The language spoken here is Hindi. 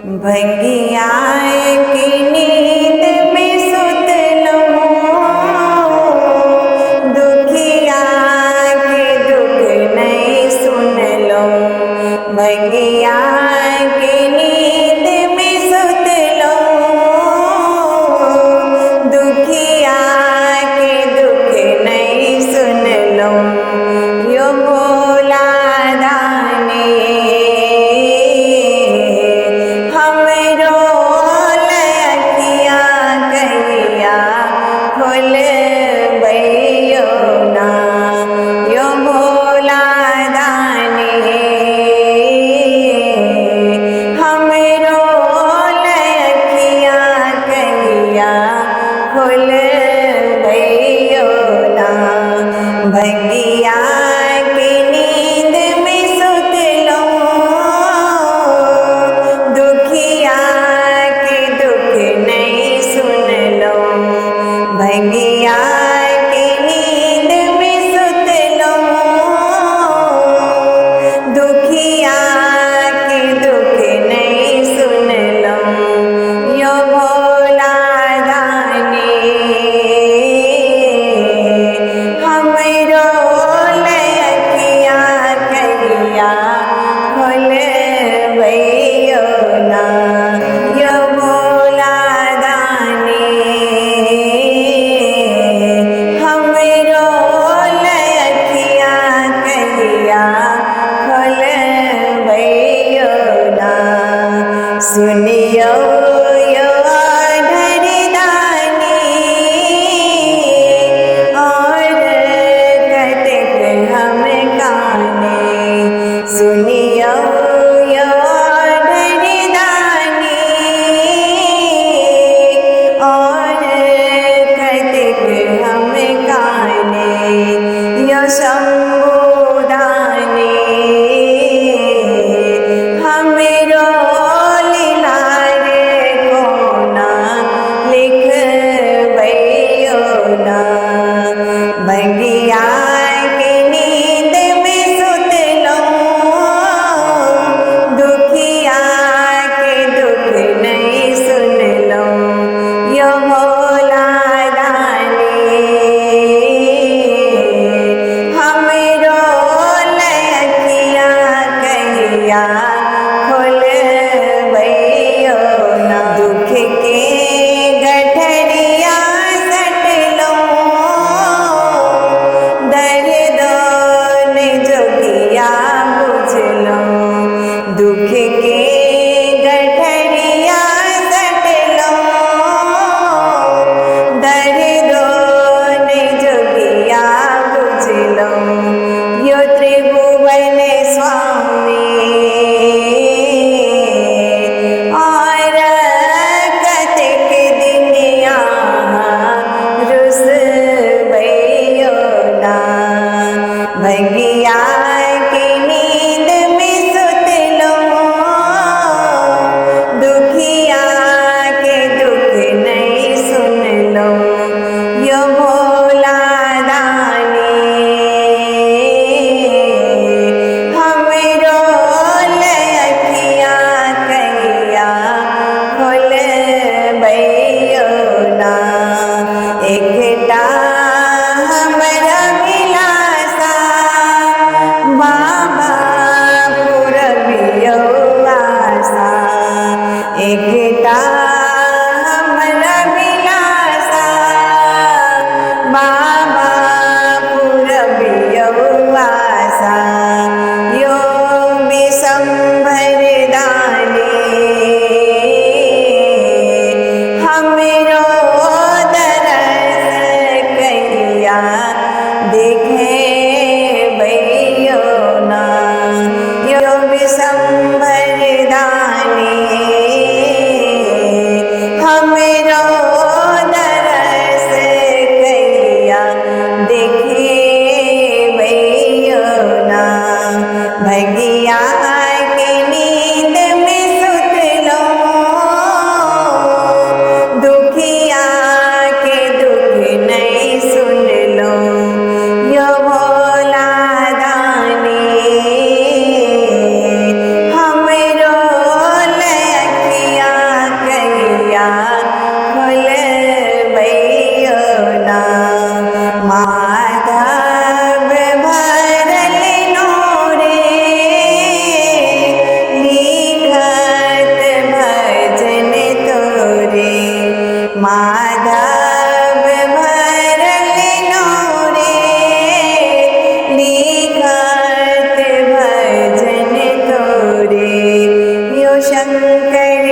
भंगिया की नींद में सुत लूं, दुखिया के दुख नहीं सुन लूं। भंगिया की नींद में सुत लूं, दुखिया के दुख नहीं सुन लूं। यो भोला दानी हमरो लयकिया कहिया खोल बैयो ना। यो भोला दानी हमरो लयकिया कहिया खोल बैयो ना। भंगिया की नींद में सुत लूं, दुखिया के दुख नहीं सुन लूं। भंगिया की नींद में सुत लूं, दुखिया के दुख नहीं सुन लूं। यो भोला दानी हमरो लयकिया कहिया खोल बैयो ना। यो भोला दानी हमरो लयकिया कहिया खोल बैयो ना। सुनियो यो धरदानी और कटक हम काने। सुनियो यो धरदानी और कटक हम काने। यो शंभुदानी हमरो लीलार कोना लिख बैयो ना। भंगिया की नींद में सुत लूं, दुखिया के दुख नहीं सुन लूं। यो भोला दानी हमरो लयकिया कहिया खोल बैयो ना। दुख के गठरिया सट लूं, दर्दो ने जोगिया बुझ लूं। दुख के गठरिया सट लूं, दर्दो ने जोगिया बुझ लूं। यो त्रिभुवन स्वामी और कतक दिनिया रुस बैयो ना। भंगिया की नींद में सुत लूं, दुखिया के दुख नहीं सुन लूं। यो भोला दानी हमरो लयकिया कहिया खोल बैयो ना। एकटा हमरा विलासा बाबा पुरबियो आसा। एकटा हमरा विलासा बाबा पुरबियो आसा। यो विशंभर दानी हमरो दरस कहिया देखे बैयो ना। यो विशंभर दानी शंकर